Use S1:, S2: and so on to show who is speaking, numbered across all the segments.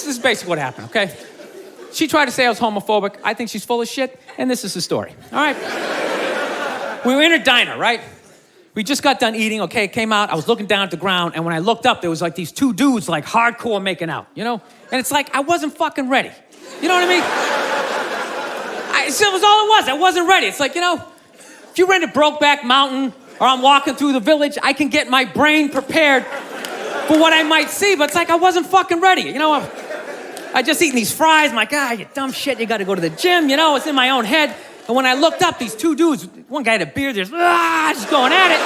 S1: this is basically what happened, okay? She tried to say I was homophobic. I think she's full of shit, and this is the story, all right? We were in a diner, right? We just got done eating, okay? It came out, I was looking down at the ground, and when I looked up, there was like these two dudes like hardcore making out, you know? And it's like, I wasn't fucking ready. You know what I mean? It was all it was. I wasn't ready. It's like, you know, if you rent a Brokeback Mountain or I'm walking through the village, I can get my brain prepared for what I might see, but it's like I wasn't fucking ready. You know, I just eaten these fries. I'm like, you dumb shit, you gotta go to the gym. You know, it's in my own head. And when I looked up, these two dudes, one guy had a beard, just going at it.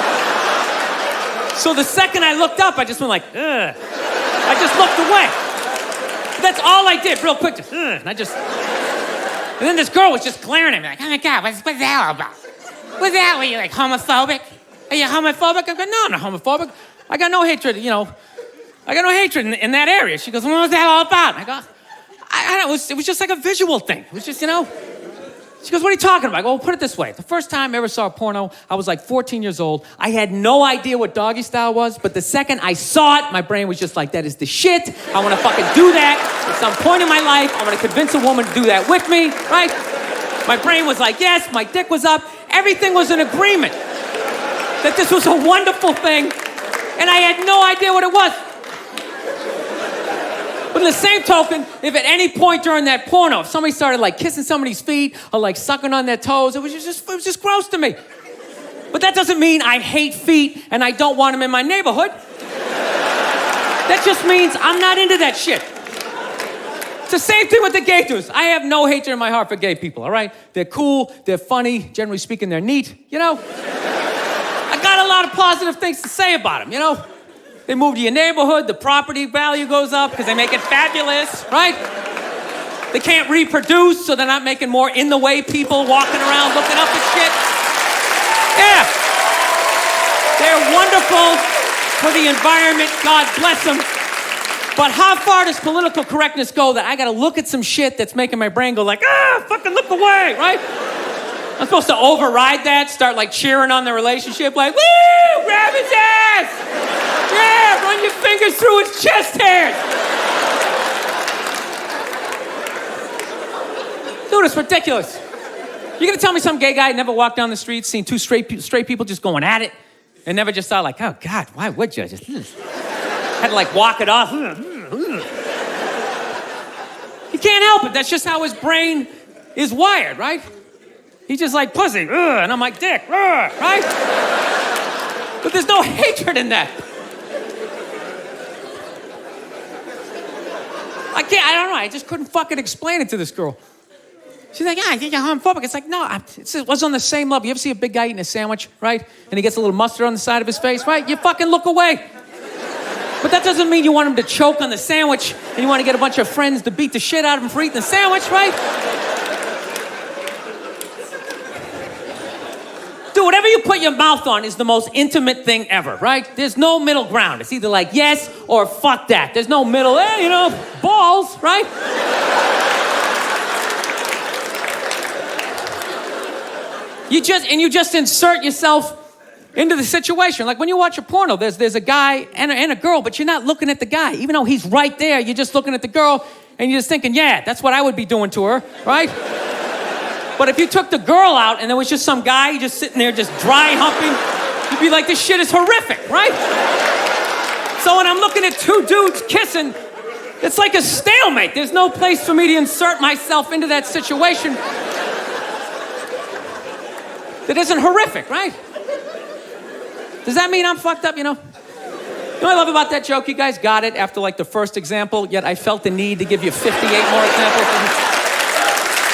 S1: So the second I looked up, I just went like, ugh. I just looked away. That's all I did, real quick, just, ugh. And then this girl was just glaring at me like, oh my God, what's that all about? What's that? Are you like homophobic? Are you homophobic? I go, no, I'm not homophobic. I got no hatred, you know. I got no hatred in that area. She goes, well, what was that all about? And I go, it was just like a visual thing. It was just, you know. She goes, what are you talking about? I go, well, put it this way. The first time I ever saw a porno, I was like 14 years old. I had no idea what doggy style was, but the second I saw it, my brain was just like, that is the shit. I want to fucking do that. At some point in my life, I want to convince a woman to do that with me, right? My brain was like, yes, my dick was up. Everything was in agreement that this was a wonderful thing, and I had no idea what it was. But in the same token, if at any point during that porno, if somebody started like kissing somebody's feet or like sucking on their toes, it was just gross to me. But that doesn't mean I hate feet and I don't want them in my neighborhood. That just means I'm not into that shit. It's the same thing with the gay dudes. I have no hatred in my heart for gay people, all right? They're cool, they're funny, generally speaking, they're neat, you know? I got a lot of positive things to say about them, you know? They move to your neighborhood, the property value goes up because they make it fabulous, right? They can't reproduce, so they're not making more in-the-way people walking around looking up at shit. Yeah. They're wonderful for the environment, God bless them. But how far does political correctness go that I gotta look at some shit that's making my brain go like, fucking look away, right? I'm supposed to override that, start like cheering on the relationship, like, woo, grab his ass! Yeah, run your fingers through his chest hairs! Dude, it's ridiculous. You gonna tell me some gay guy never walked down the street, seen two straight people just going at it, and never just thought like, oh God, why would you? Just had to like walk it off. He can't help it. That's just how his brain is wired, right? He's just like pussy, and I'm like dick, right? But there's no hatred in that. I don't know, I just couldn't fucking explain it to this girl. She's like, I think you're homophobic. It's like, no, it was on the same level. You ever see a big guy eating a sandwich, right? And he gets a little mustard on the side of his face, right? You fucking look away. But that doesn't mean you want him to choke on the sandwich and you want to get a bunch of friends to beat the shit out of him for eating the sandwich, right? Dude, whatever you put your mouth on is the most intimate thing ever, right? There's no middle ground. It's either like yes or fuck that. There's no middle, balls, right? You just insert yourself into the situation. Like when you watch a porno, there's a guy and a girl, but you're not looking at the guy. Even though he's right there, you're just looking at the girl and you're just thinking, yeah, that's what I would be doing to her, right? But if you took the girl out and there was just some guy just sitting there just dry humping, you'd be like, this shit is horrific, right? So when I'm looking at two dudes kissing, it's like a stalemate. There's no place for me to insert myself into that situation that isn't horrific, right? Does that mean I'm fucked up, You know what I love about that joke? You guys got it after like the first example, yet I felt the need to give you 58 more examples.